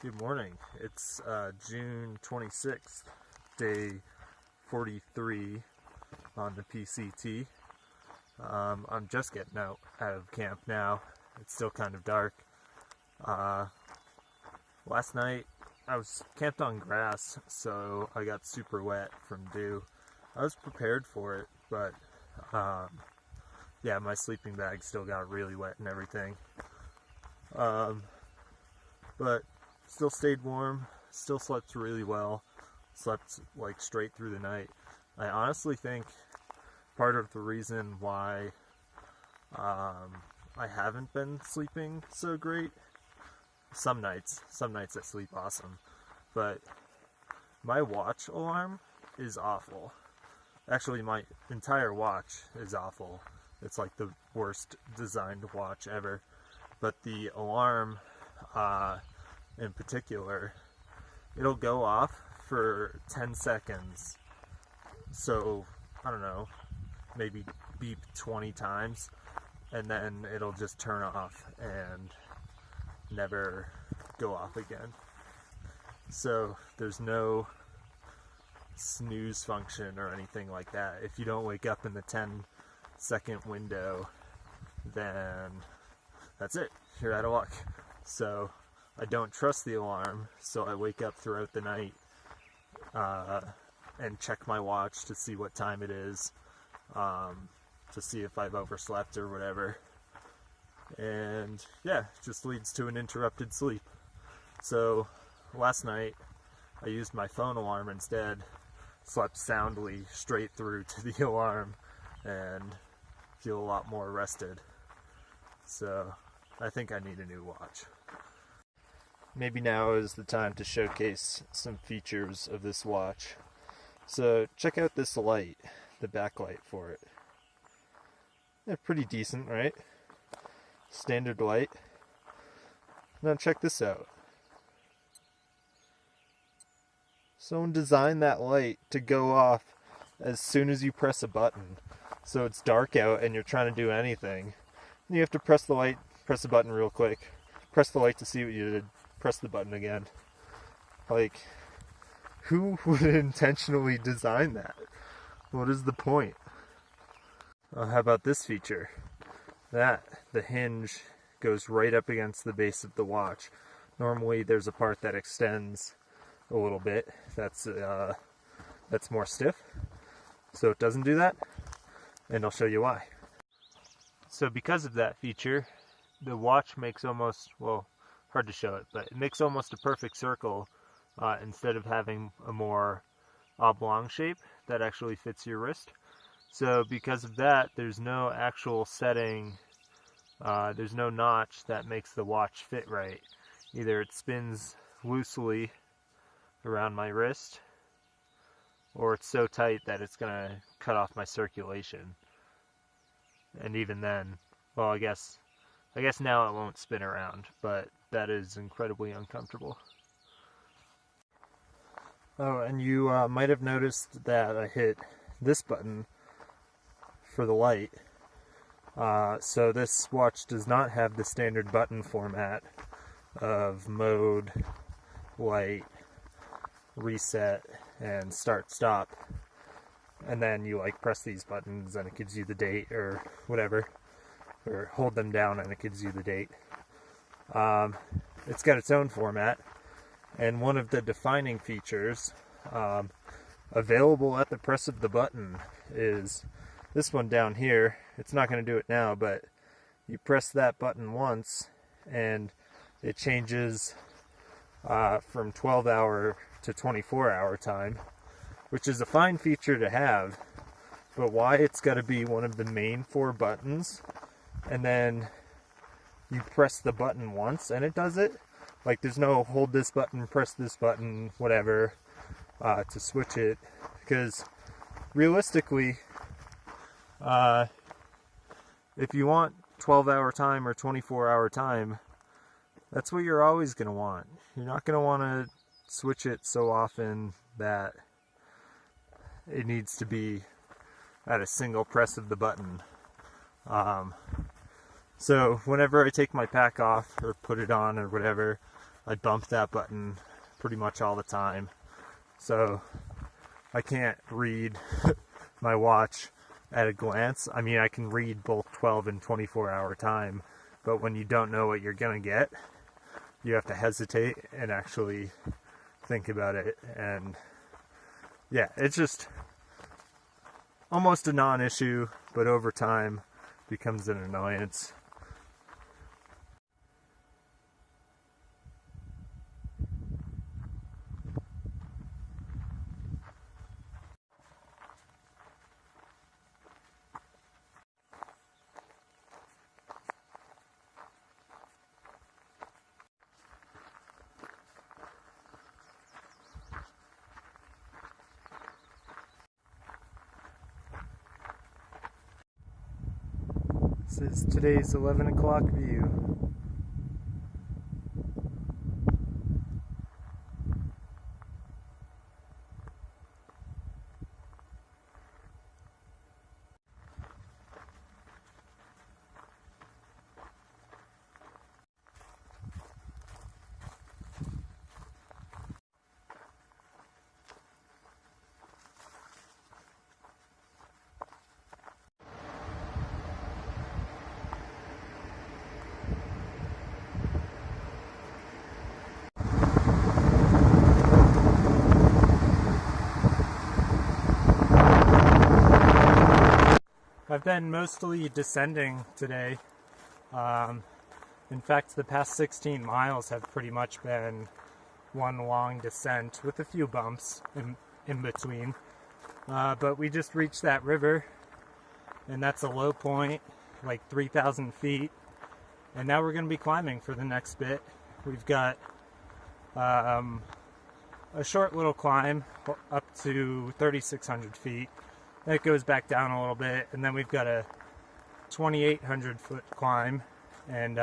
Good morning. It's June 26th, day 43 on the PCT. I'm just getting out of camp now. It's still kind of dark. Last night I was camped on grass, so I got super wet from dew. I was prepared for it, but yeah, my sleeping bag still got really wet and everything. But still stayed warm, still slept really well, slept like straight through the night. I honestly think part of the reason why I haven't been sleeping so great, some nights I sleep awesome, but my watch alarm is awful. Actually, my entire watch is awful. It's like the worst designed watch ever. But the alarm, in particular, it'll go off for 10 seconds. So, I don't know, maybe beep 20 times, and then it'll just turn off and never go off again. So, there's no snooze function or anything like that. If you don't wake up in the 10-second window, then that's it. You're out of luck. So I don't trust the alarm, so I wake up throughout the night and check my watch to see what time it is, to see if I've overslept or whatever. And yeah, it just leads to an interrupted sleep. So last night I used my phone alarm instead, slept soundly straight through to the alarm, and feel a lot more rested. So I think I need a new watch. Maybe now is the time to showcase some features of this watch. So check out this light, the backlight for it. They're pretty decent, right? Standard light. Now check this out. Someone designed that light to go off as soon as you press a button. So it's dark out and you're trying to do anything. You have to press the button real quick. Press the light to see what you did. Press the button again. Like, who would intentionally design that? What is the point? How about this feature? The hinge goes right up against the base of the watch. Normally there's a part that extends a little bit. That's more stiff. So it doesn't do that. And I'll show you why. So because of that feature, the watch makes almost, well, hard to show it, but it makes almost a perfect circle instead of having a more oblong shape that actually fits your wrist. So because of that, there's no actual setting, there's no notch that makes the watch fit right. Either it spins loosely around my wrist, or it's so tight that it's going to cut off my circulation. And even then, well, I guess now it won't spin around, but that is incredibly uncomfortable. Oh, and you might have noticed that I hit this button for the light. So this watch does not have the standard button format of mode, light, reset, and start stop. And then you like press these buttons and it gives you the date or whatever, or hold them down and it gives you the date. It's got its own format, and one of the defining features available at the press of the button is this one down here. It's not going to do it now, but you press that button once and it changes from 12-hour to 24-hour time, which is a fine feature to have, but why it's got to be one of the main 4 buttons, and then you press the button once and it does it? Like, there's no hold this button, press this button, whatever, to switch it, because realistically, if you want 12-hour time or 24-hour time, that's what you're always going to want. You're not going to want to switch it so often that it needs to be at a single press of the button. So whenever I take my pack off or put it on or whatever, I bump that button pretty much all the time. So I can't read my watch at a glance. I mean, I can read both 12 and 24-hour time, but when you don't know what you're gonna get, you have to hesitate and actually think about it. And yeah, it's just almost a non-issue, but over time becomes an annoyance. This is today's 11 o'clock view. I've been mostly descending today. In fact, the past 16 miles have pretty much been one long descent with a few bumps in between. But we just reached that river, and that's a low point, like 3,000 feet. And now we're going to be climbing for the next bit. We've got a short little climb up to 3,600 feet. It goes back down a little bit, and then we've got a 2,800 foot climb, and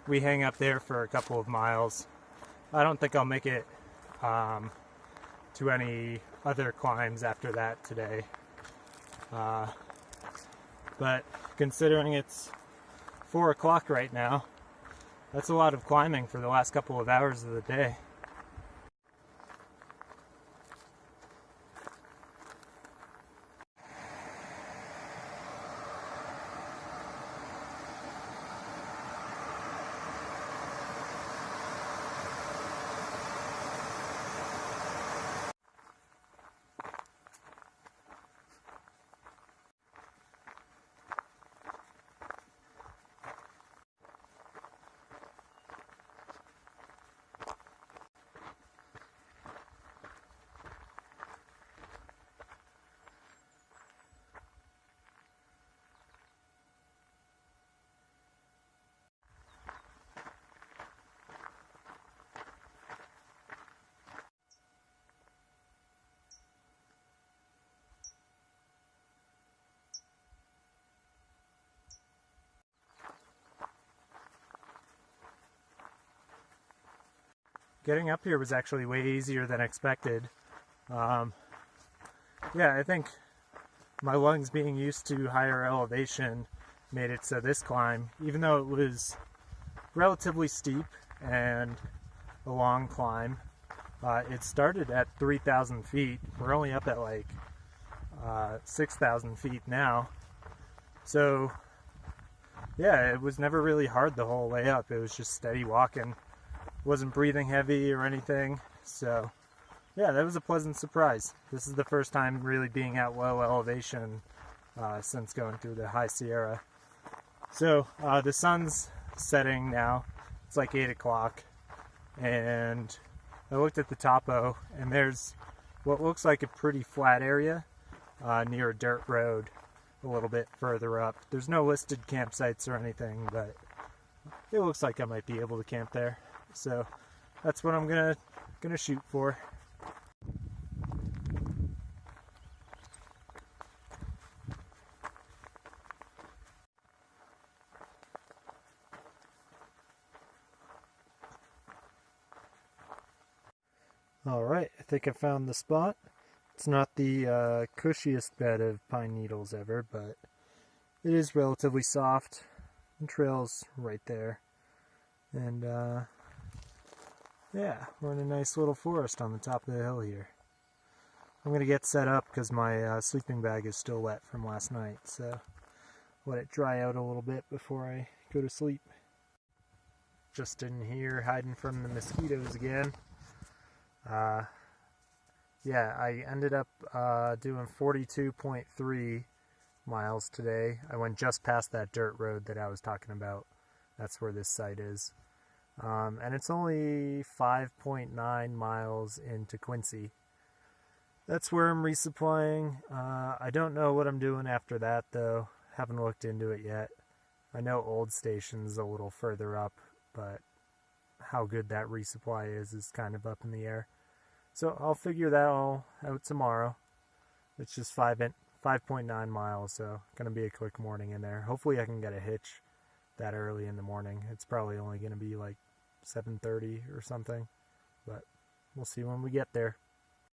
we hang up there for a couple of miles. I don't think I'll make it to any other climbs after that today. But considering it's 4 o'clock right now, that's a lot of climbing for the last couple of hours of the day. Getting up here was actually way easier than expected. Yeah, I think my lungs being used to higher elevation made it so this climb, even though it was relatively steep and a long climb, it started at 3,000 feet. We're only up at like 6,000 feet now. So yeah, it was never really hard the whole way up. It was just steady walking. Wasn't breathing heavy or anything, so yeah, that was a pleasant surprise. This is the first time really being at low elevation since going through the High Sierra. So the sun's setting now. It's like 8 o'clock, and I looked at the topo, and there's what looks like a pretty flat area near a dirt road a little bit further up. There's no listed campsites or anything, but it looks like I might be able to camp there. So that's what I'm gonna shoot for. Alright, I think I found the spot. It's not the cushiest bed of pine needles ever, but it is relatively soft. The trail's right there. And Yeah, we're in a nice little forest on the top of the hill here. I'm going to get set up because my sleeping bag is still wet from last night, so let it dry out a little bit before I go to sleep. Just in here hiding from the mosquitoes again. Yeah, I ended up doing 42.3 miles today. I went just past that dirt road that I was talking about. That's where this site is. And it's only 5.9 miles into Quincy. That's where I'm resupplying. I don't know what I'm doing after that, though. Haven't looked into it yet. I know Old Station's a little further up, but how good that resupply is kind of up in the air. So I'll figure that all out tomorrow. It's just 5.9 miles, so gonna be a quick morning in there. Hopefully I can get a hitch that early in the morning. It's probably only gonna be like 7:30 or something, but we'll see when we get there.